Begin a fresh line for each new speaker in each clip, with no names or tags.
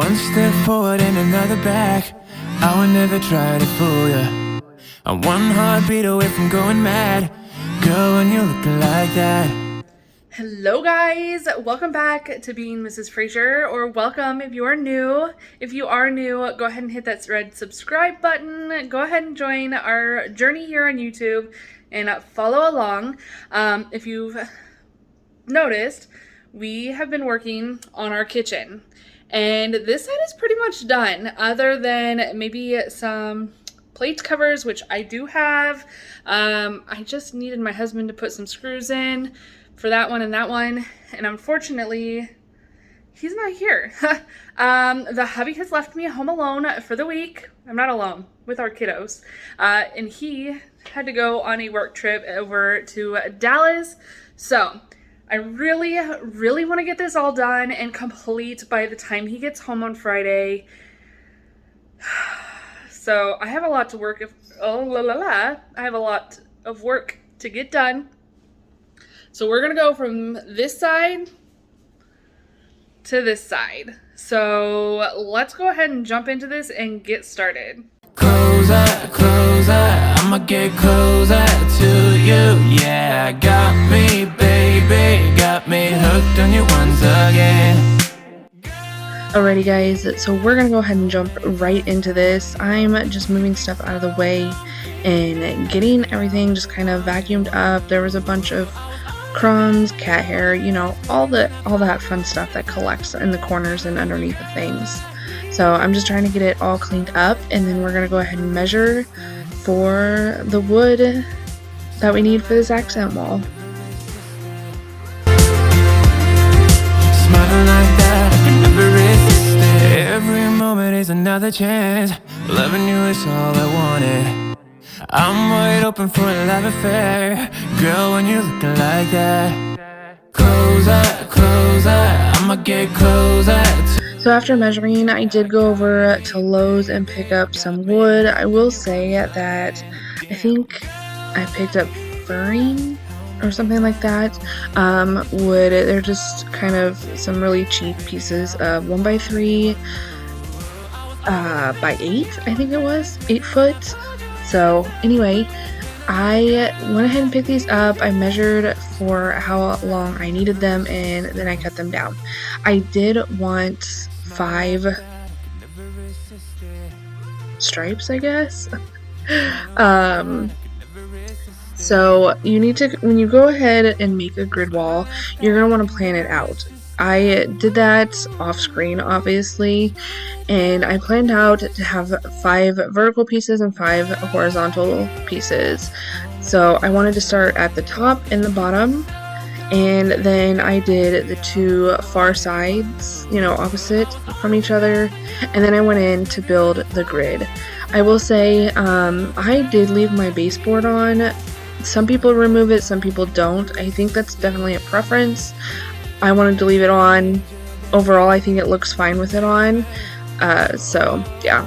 One step forward and another back. I would never try to fool ya. I'm one heartbeat away from going mad. Girl, when you're looking like that.
Hello guys, welcome back to Being Mrs. Fraser, or welcome if you are new. If you are new, go ahead and hit that red subscribe button. Go ahead and join our journey here on YouTube and follow along. If you've noticed, we have been working on our kitchen, and this side is pretty much done, other than maybe some plate covers, which I do have. I just needed my husband to put some screws in for that one and that one, and unfortunately he's not here. The hubby has left me home alone for the week. I'm not alone, with our kiddos, and he had to go on a work trip over to Dallas. So I really want to get this all done and complete by the time he gets home on Friday. So I have a lot to work. I have a lot of work to get done. So we're gonna go from this side to this side. So let's go ahead and jump into this and get started.
Closer, I'ma get closer to you. Yeah, got me, baby, got me hooked on you once again.
Alrighty guys, so we're gonna go ahead and jump right into this. I'm just moving stuff out of the way and getting everything just kind of vacuumed up. There was a bunch of crumbs, cat hair, you know, all that fun stuff that collects in the corners and underneath of things. So I'm just trying to get it all cleaned up, and then we're gonna go ahead and measure for the wood that we need for this accent wall.
Smiling like that, I can never resist it. Every moment is another chance. Loving you is all I wanted. I'm wide open for a love affair. Girl, when you're looking like that. Closer, I'ma get closer.
So after measuring, I did go over to Lowe's and pick up some wood. I will say that I think I picked up furring or something like that. Wood, they're just kind of some really cheap pieces of 1x3 by 8, I think it was, 8 foot. So anyway, I went ahead and picked these up. I measured for how long I needed them, and then I cut them down. I did want 5 stripes, I guess. So you need to, when you go ahead and make a grid wall, you're going to want to plan it out. I did that off screen, obviously, and I planned out to have 5 vertical pieces and 5 horizontal pieces. So I wanted to start at the top and the bottom, and then I did the 2 far sides, you know, opposite from each other, and then I went in to build the grid. I will say I did leave my baseboard on. Some people remove it, some people don't. I think that's definitely a preference. I wanted to leave it on. Overall, I think it looks fine with it on. So yeah,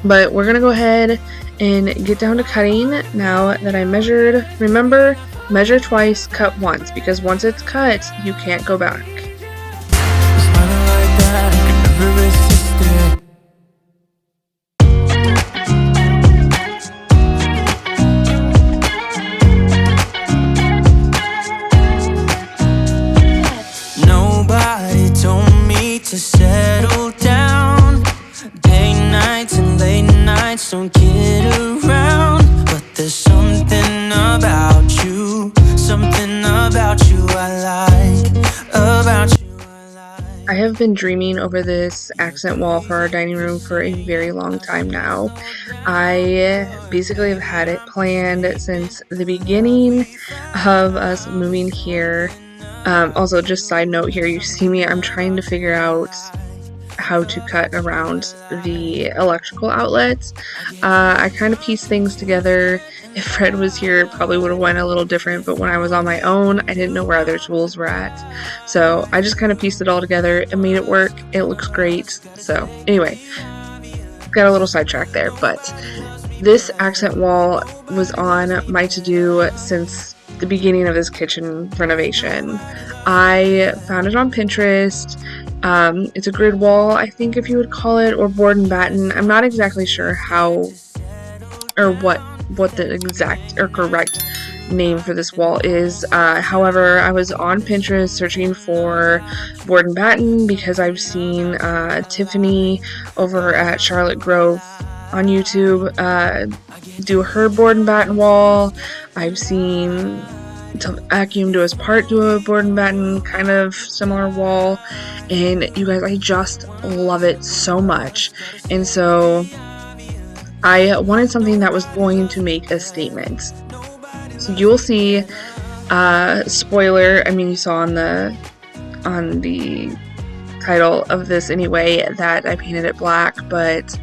but we're gonna go ahead and get down to cutting now that I measured. Remember, measure twice, cut once, because once it's cut, you can't go back.
Smiling like that, I can never resist it. Nobody told me to settle down. Day nights and late nights don't get around. But there's something about you I like, about you I like.
I have been dreaming over this accent wall for our dining room for a very long time now. I basically have had it planned since the beginning of us moving here. Also, just side note here, you see me, I'm trying to figure out how to cut around the electrical outlets. I kind of pieced things together. If Fred was here, it probably would have went a little different, but when I was on my own, I didn't know where other tools were at. So I just kind of pieced it all together and made it work. It looks great. So anyway, got a little sidetracked there, but this accent wall was on my to-do since the beginning of this kitchen renovation. I found it on Pinterest, It's a grid wall, I think, if you would call it, or board and batten. I'm not exactly sure how or what the exact or correct name for this wall is. However, I was on Pinterest searching for board and batten because I've seen Tiffany over at Charlotte Grove on YouTube do her board and batten wall. I've seen Acuum do his part do a board and batten kind of similar wall, and you guys, I just love it so much. And so I wanted something that was going to make a statement. So you will see, spoiler, I mean, you saw on the title of this anyway that I painted it black, but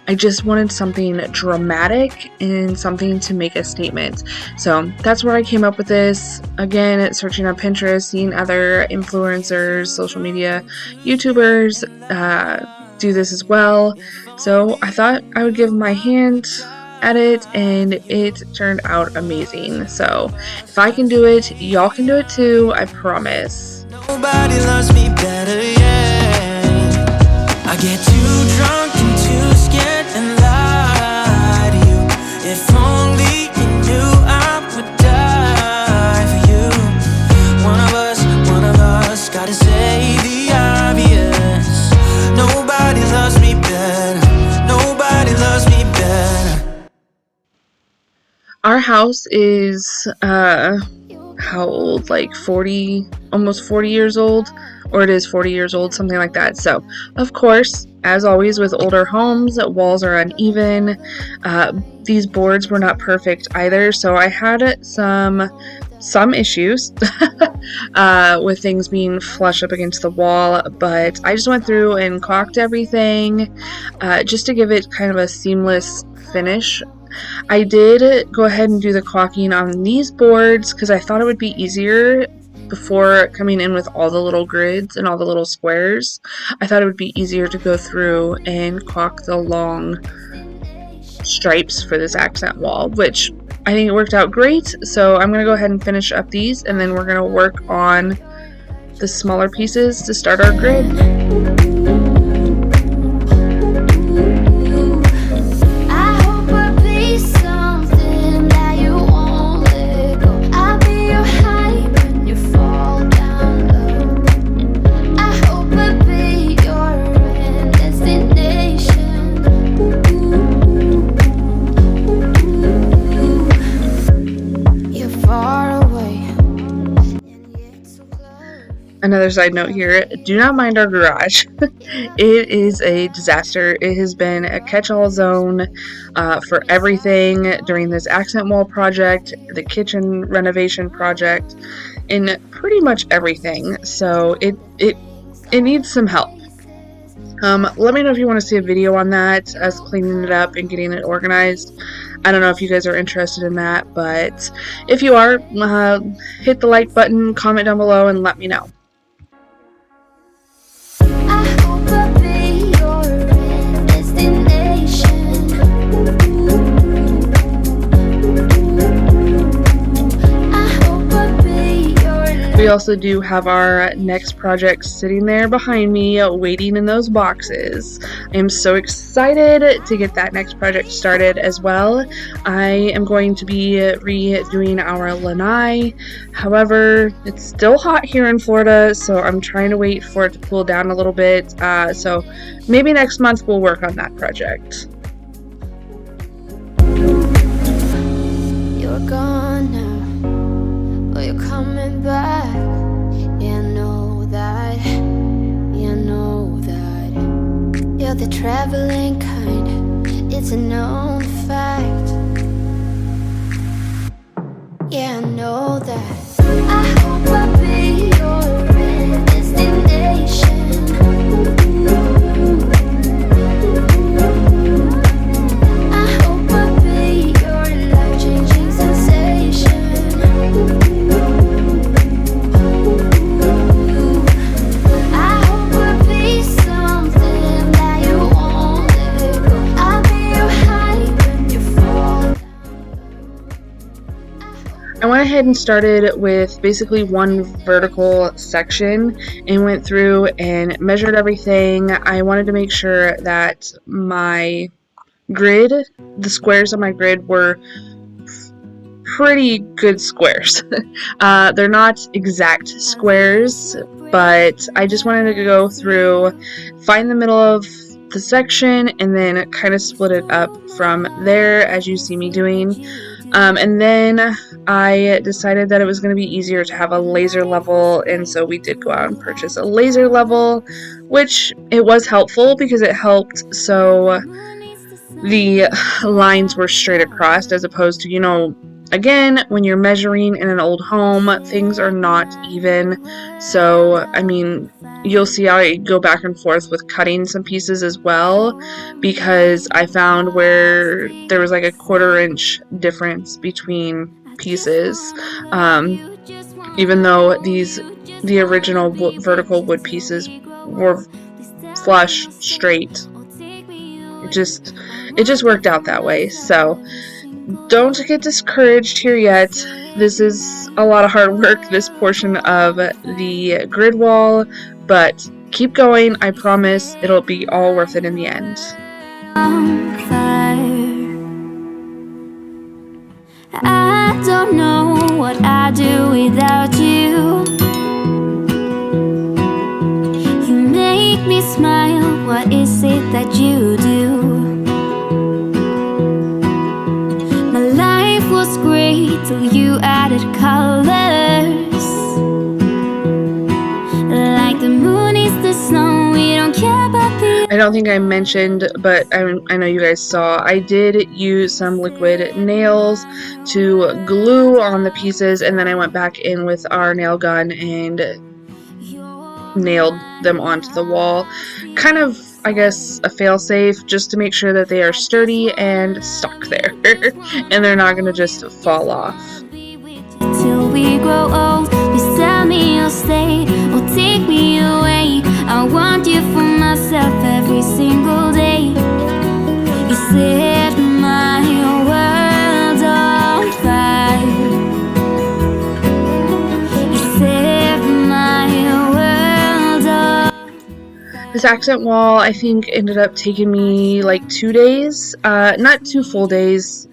I just wanted something dramatic and something to make a statement. So that's where I came up with this. Again, searching on Pinterest, seeing other influencers, social media, YouTubers do this as well. So I thought I would give my hand at it, and it turned out amazing. So if I can do it, y'all can do it too, I promise.
Nobody loves me better, yeah. I get too drunk and too scared and lie to you. If only you knew I would die for you. One of us gotta say the obvious. Nobody loves me better. Nobody loves me better.
Our house is how old? Like 40, almost 40 years old, or it is 40 years old, something like that. So of course, as always with older homes, walls are uneven. These boards were not perfect either, so I had some issues with things being flush up against the wall, but I just went through and caulked everything just to give it kind of a seamless finish. I did go ahead and do the caulking on these boards because I thought it would be easier before coming in with all the little grids and all the little squares. I thought it would be easier to go through and caulk the long stripes for this accent wall, which I think it worked out great. So I'm going to go ahead and finish up these, and then we're going to work on the smaller pieces to start our grid. Another side note here, do not mind our garage. It is a disaster. It has been a catch-all zone for everything during this accent wall project, the kitchen renovation project, and pretty much everything. So it needs some help. Let me know if you want to see a video on that, us cleaning it up and getting it organized. I don't know if you guys are interested in that, but if you are, hit the like button, comment down below, and let me know. We also do have our next project sitting there behind me, waiting in those boxes. I am so excited to get that next project started as well. I am going to be redoing our lanai. However, it's still hot here in Florida, so I'm trying to wait for it to cool down a little bit. So maybe next month we'll work on that project.
You're gone now, but you're coming back. Yeah, I know that. Yeah, I know that. You're the traveling kind. It's a known fact. Yeah, I know that. I hope I'll be your destination. Fall
I went ahead and started with basically one vertical section and went through and measured everything. I wanted to make sure that my grid, the squares on my grid, were pretty good squares. They're not exact squares, but I just wanted to go through, find the middle of the section, and then kind of split it up from there, as you see me doing. And then I decided that it was going to be easier to have a laser level, and so we did go out and purchase a laser level, which it was helpful because it helped so the lines were straight across, as opposed to, you know, again, when you're measuring in an old home, things are not even. So, I mean, you'll see how I go back and forth with cutting some pieces as well, because I found where there was like a 1/4 inch difference between pieces. Even though the original vertical wood pieces were flush, straight, it just worked out that way. So don't get discouraged here yet. This is a lot of hard work, this portion of the grid wall, but keep going. I promise it'll be all worth it in the end.
I don't know what I'd do without you. You make me smile. What is it that you do? Was great till you added colors. Like the moon is the snow, we don't care about the...
I don't think I mentioned, but I know you guys saw, I did use some liquid nails to glue on the pieces, and then I went back in with our nail gun and nailed them onto the wall. Kind of, I guess, a fail-safe, just to make sure that they are sturdy and stuck there and they're not gonna just fall off.
Till we grow old, please tell me you'll stay or take me away. I want you for myself every single day. You set my world on fire. You set my world on...
This accent wall, I think, ended up taking me like 2 days, not 2 full days.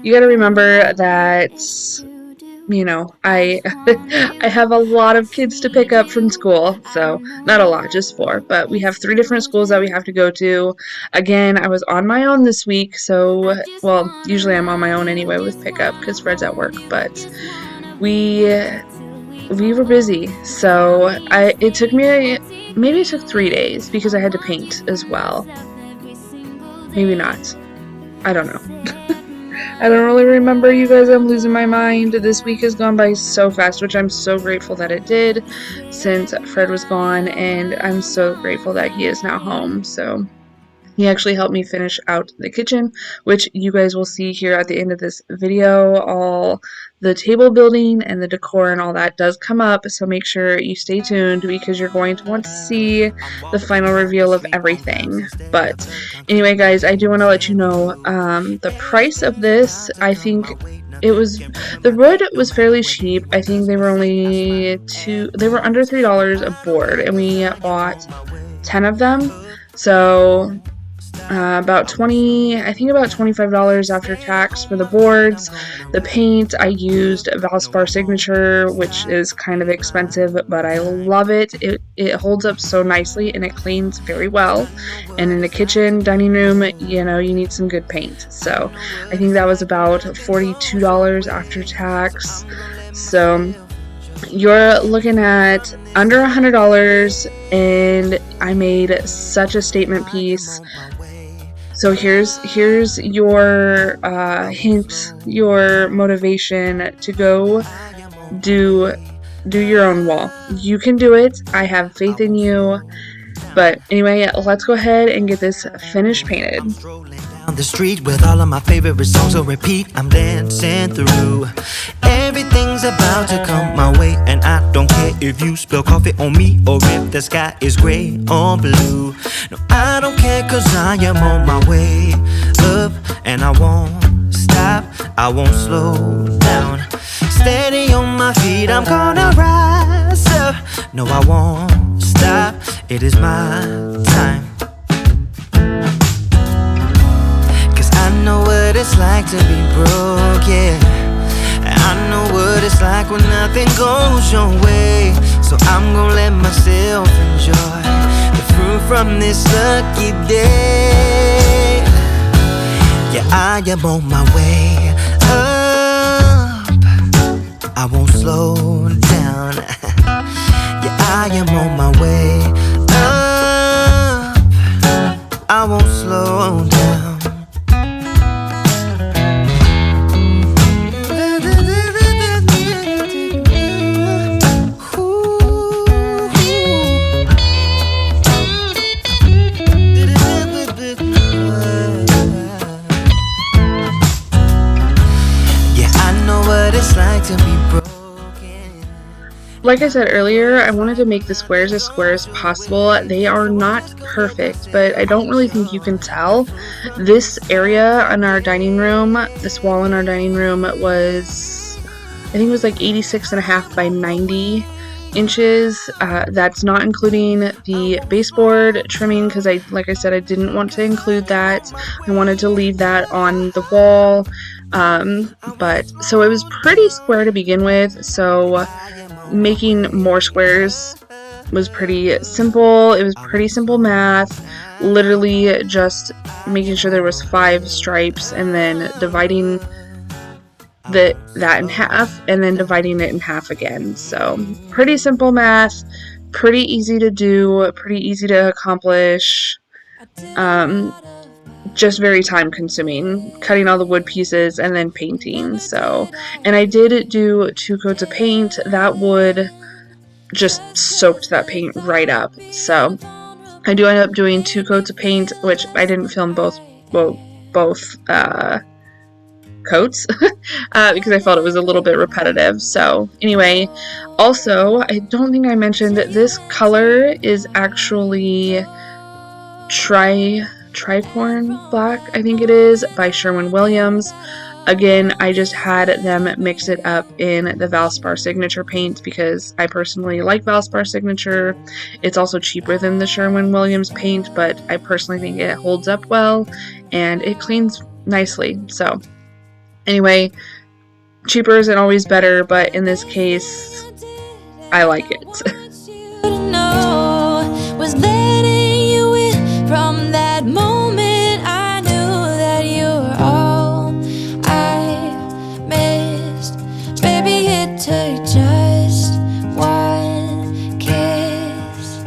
You gotta remember that, you know, I I have a lot of kids to pick up from school, so not a lot, just 4, but we have 3 different schools that we have to go to. Again, I was on my own this week, so, well, usually I'm on my own anyway with pickup because Fred's at work, but we were busy, so it took me, maybe it took 3 days because I had to paint as well. Maybe not. I don't know. I don't really remember, you guys. I'm losing my mind. This week has gone by so fast, which I'm so grateful that it did since Fred was gone, and I'm so grateful that he is now home. So he actually helped me finish out the kitchen, which you guys will see here at the end of this video. All the table building and the decor and all that does come up, so make sure you stay tuned because you're going to want to see the final reveal of everything. But anyway, guys, I do want to let you know the price of this. I think it was, the wood was fairly cheap. I think they were only they were under $3 a board, and we bought 10 of them. So about $25 after tax for the boards. The paint, I used Valspar Signature, which is kind of expensive, but I love it. It holds up so nicely and it cleans very well. And in the kitchen, dining room, you know, you need some good paint. So I think that was about $42 after tax. So you're looking at under $100, and I made such a statement piece. So here's your hint, your motivation to go do your own wall. You can do it. I have faith in you. But anyway, let's go ahead and get this finished painted.
Down the street with all of my favorite songs on repeat, I'm dancing through. Everything's about to come my way, and I don't care if you spill coffee on me or if the sky is gray or blue. No, I don't care, cause I am on my way up, and I won't stop, I won't slow down. Steady on my feet, I'm gonna rise up. No, I won't stop, it is my time. Cause I know what it's like to be broke, yeah. I know what it's like when nothing goes your way. So I'm gonna let myself enjoy the fruit from this lucky day. Yeah, I am on my way up, I won't slow down. Yeah, I am on my way up, I won't slow down.
Like I said earlier, I wanted to make the squares as square as possible. They are not perfect, but I don't really think you can tell. This area in our dining room, this wall in our dining room was, I think it was like 86.5 by 90 inches. That's not including the baseboard trimming because like I said, I didn't want to include that. I wanted to leave that on the wall. But so it was pretty square to begin with, so making more squares was pretty simple. It was pretty simple math, literally just making sure there was 5 stripes and then dividing that in half and then dividing it in half again. So pretty simple math, pretty easy to do, pretty easy to accomplish. Just very time consuming, cutting all the wood pieces and then painting. So, and I did do 2 coats of paint. That wood just soaked that paint right up. So I do end up doing 2 coats of paint, which I didn't film both coats because I felt it was a little bit repetitive. So anyway, also I don't think I mentioned that this color is actually Tricorn Black, I think it is, by Sherwin-Williams. Again, I just had them mix it up in the Valspar Signature paint because I personally like Valspar Signature. It's also cheaper than the Sherwin-Williams paint, but I personally think it holds up well and it cleans nicely. So anyway, cheaper isn't always better, but in this case, I like it.
From that moment I knew that you were all I missed. Baby, it took just one kiss.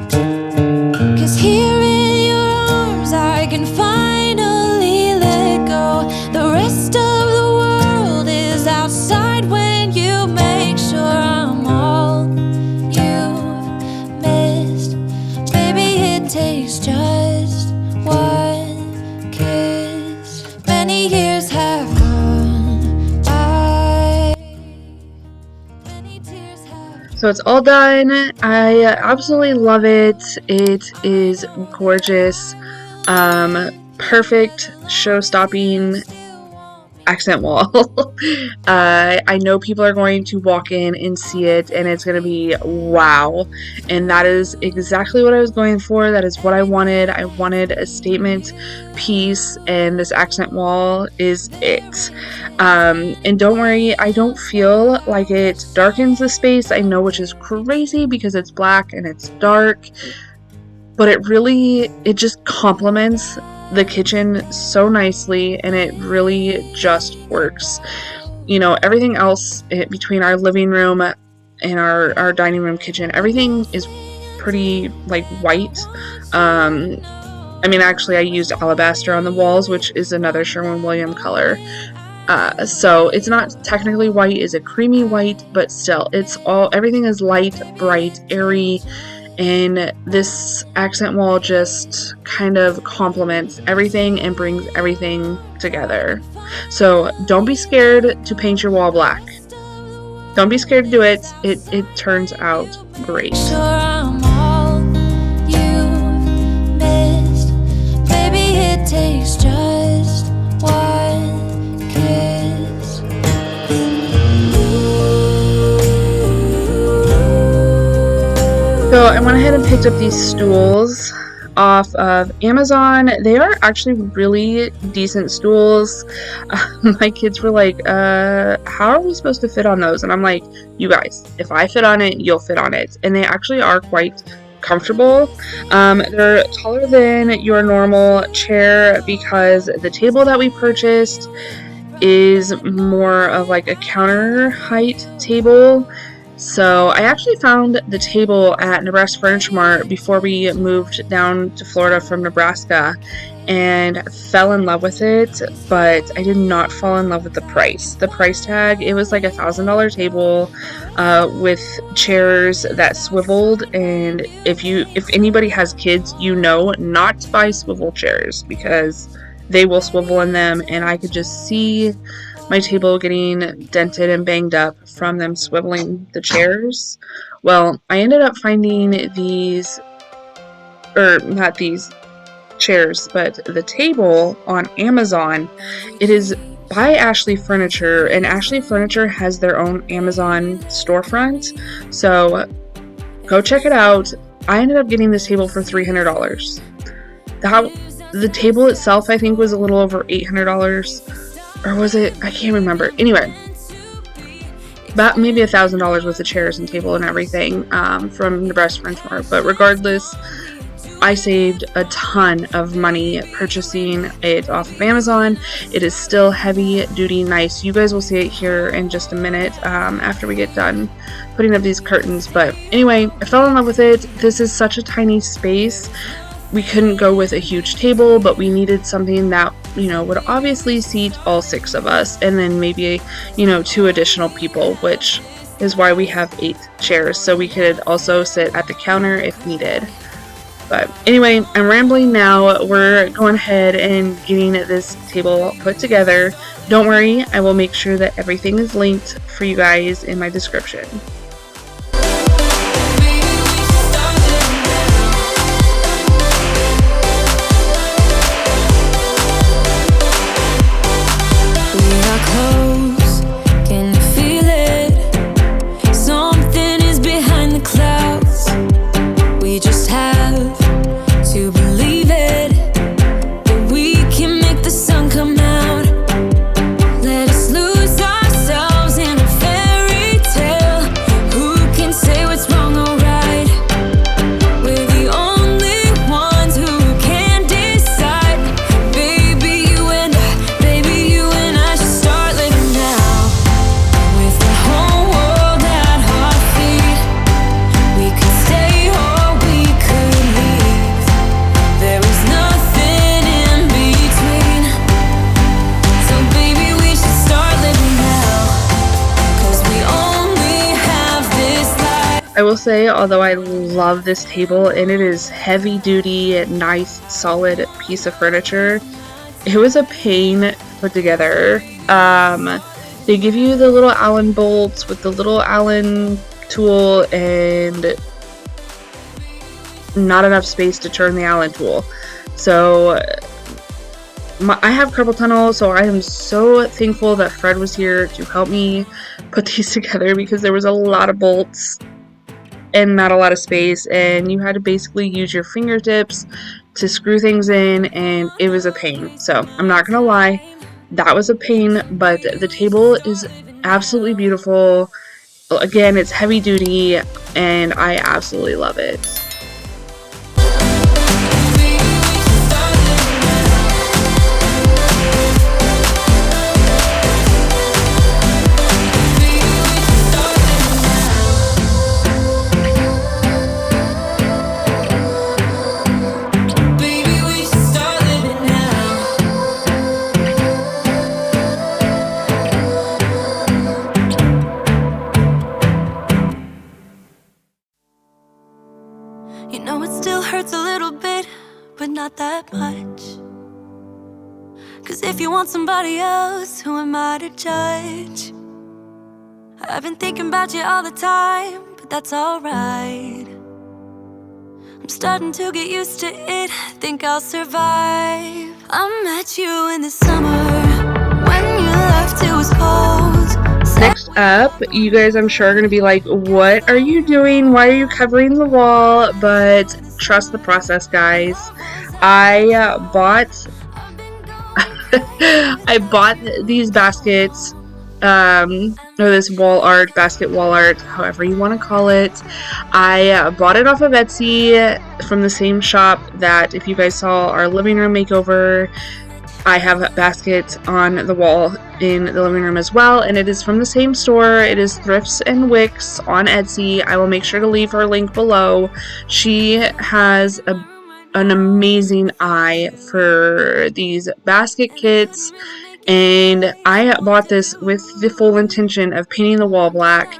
'Cause here in your arms I can finally let go. The rest of the world is outside when you make sure I'm all you missed. Baby, it takes just one kiss. Many years have gone by. Many tears have.
So it's all done. I absolutely love it. It is gorgeous. Perfect show-stopping accent wall. I know people are going to walk in and see it and it's going to be wow, and that is exactly what I was going for. That is what I wanted. I wanted a statement piece and this accent wall is it. And don't worry, I don't feel like it darkens the space. I know, which is crazy because it's black and it's dark, but it just complements the kitchen so nicely and it really just works. You know, everything else between our living room and our dining room kitchen, everything is pretty like white. I mean, actually I used alabaster on the walls, which is another Sherwin-Williams color. So it's not technically white, it's a creamy white, but still everything is light, bright, airy. And this accent wall just kind of complements everything and brings everything together. So don't be scared to paint your wall black. Don't be scared to do it. It turns out great.
Sure, I'm all you've missed. Baby, it takes just one kiss. Ooh.
So I went ahead and picked up these stools off of Amazon. They are actually really decent stools. My kids were like, how are we supposed to fit on those? And I'm like, you guys, if I fit on it, you'll fit on it. And they actually are quite comfortable. They're taller than your normal chair because the table that we purchased is more of like a counter height table. So I actually found the table at Nebraska Furniture Mart before we moved down to Florida from Nebraska and fell in love with it, but I did not fall in love with the price. The price tag, it was like $1,000 table with chairs that swiveled, and if anybody has kids, you know not to buy swivel chairs because they will swivel in them, and I could just see my table getting dented and banged up from them swiveling the chairs. Well, I ended up finding these, or not these chairs, but the table on Amazon. It is by Ashley Furniture, and Ashley Furniture has their own Amazon storefront, so go check it out. I ended up getting this table for $300. The table itself, I think, was a little over $800. Or was it? I can't remember. Anyway, about maybe $1,000 with the chairs and table and everything from Nebraska Furniture Mart. But regardless, I saved a ton of money purchasing it off of Amazon. It is still heavy duty nice. You guys will see it here in just a minute after we get done putting up these curtains. But anyway, I fell in love with it. This is such a tiny space. We couldn't go with a huge table, but we needed something that, you know, would obviously seat all 6 of us, and then maybe, you know, 2 additional people, which is why we have 8 chairs, so we could also sit at the counter if needed. But anyway, I'm rambling now. We're going ahead and getting this table put together. Don't worry, I will make sure that everything is linked for you guys in my description. I will say, although I love this table and it is heavy duty, nice, solid piece of furniture, it was a pain to put together. They give you the little Allen bolts with the little Allen tool and not enough space to turn the Allen tool. So I have carpal tunnel, so I am so thankful that Fred was here to help me put these together because there was a lot of bolts and not a lot of space, and you had to basically use your fingertips to screw things in, and it was a pain. So I'm not gonna lie, that was a pain, but the table is absolutely beautiful. Again, it's heavy duty, and I absolutely love it.
Not that much. 'Cause if you want somebody else, who am I to judge? I've been thinking about you all the time, but that's alright. I'm starting to get used to it, think I'll survive. I met you in the summer, when you left it was cold.
Next up. You guys, I'm sure, are going to be like, what are you doing? Why are you covering the wall? But trust the process, guys. I bought these baskets, or this basket wall art, however you want to call it. I bought it off of Etsy from the same shop that, if you guys saw our living room makeover, I have baskets on the wall in the living room as well, and it is from the same store. It is Thrifts and Wicks on Etsy. I will make sure to leave her link below. She has an amazing eye for these basket kits, and I bought this with the full intention of painting the wall black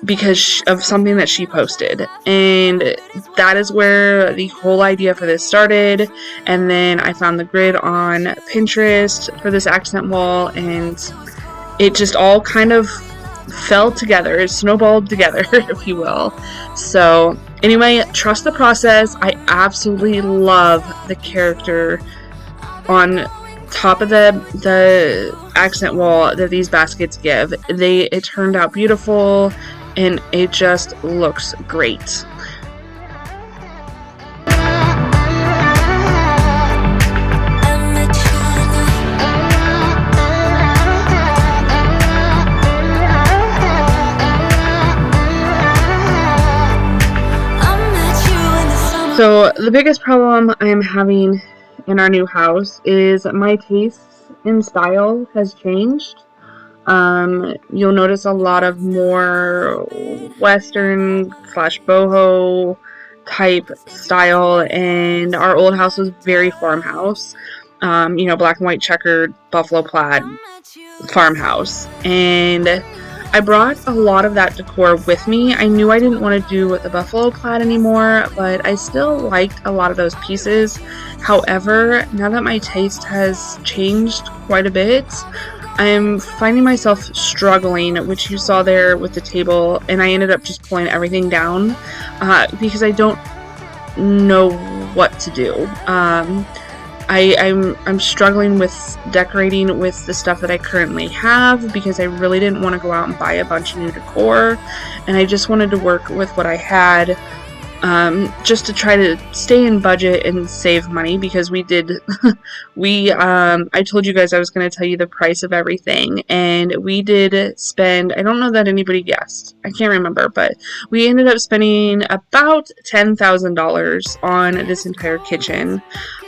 because of something that she posted, and that is where the whole idea for this started. And then I found the grid on Pinterest for this accent wall, and it just all kind of fell together. It snowballed together, if you will. So anyway, trust the process. I absolutely love the character on top of the accent wall that these baskets give. It turned out beautiful, and it just looks great. So the biggest problem I am having in our new house is my taste in style has changed. You'll notice a lot of more Western / boho type style, and our old house was very farmhouse. Black and white checkered buffalo plaid farmhouse, and I brought a lot of that decor with me. I knew I didn't want to do the buffalo plaid anymore, but I still liked a lot of those pieces. However, now that my taste has changed quite a bit, I'm finding myself struggling, which you saw there with the table, and I ended up just pulling everything down because I don't know what to do. I'm struggling with decorating with the stuff that I currently have because I really didn't want to go out and buy a bunch of new decor, and I just wanted to work with what I had, just to try to stay in budget and save money, because I told you guys I was going to tell you the price of everything, and we did spend, I don't know that anybody guessed, I can't remember, but we ended up spending about $10,000 on this entire kitchen.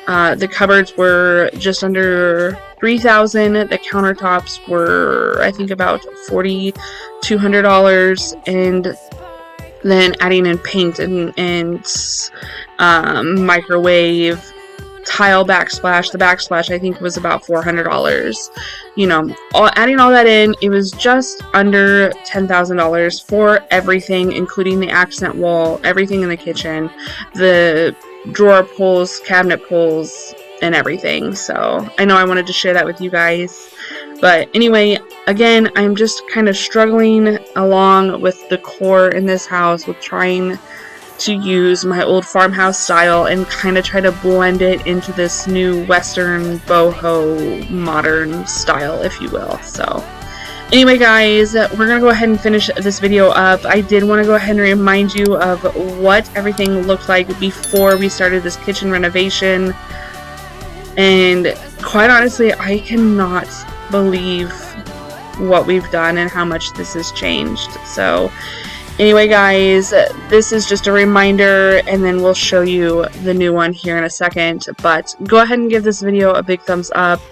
The cupboards were just under $3,000. The countertops were, I think, about $4,200, and then adding in paint and microwave, tile backsplash. The backsplash, I think, was about $400. Adding all that in, it was just under $10,000 for everything, including the accent wall, everything in the kitchen, the drawer pulls, cabinet pulls, and everything. So I know I wanted to share that with you guys. But anyway, again, I'm just kind of struggling along with the core in this house with trying to use my old farmhouse style and kind of try to blend it into this new Western boho modern style, if you will. So anyway, guys, we're going to go ahead and finish this video up. I did want to go ahead and remind you of what everything looked like before we started this kitchen renovation. And quite honestly, I cannot believe what we've done and how much this has changed. So anyway, guys, this is just a reminder, and then we'll show you the new one here in a second. But go ahead and give this video a big thumbs up.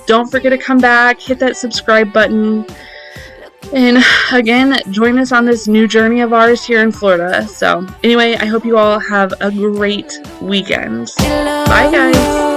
Don't forget to come back, hit that subscribe button, and again, join us on this new journey of ours here in Florida. So anyway, I hope you all have a great weekend. Bye, guys.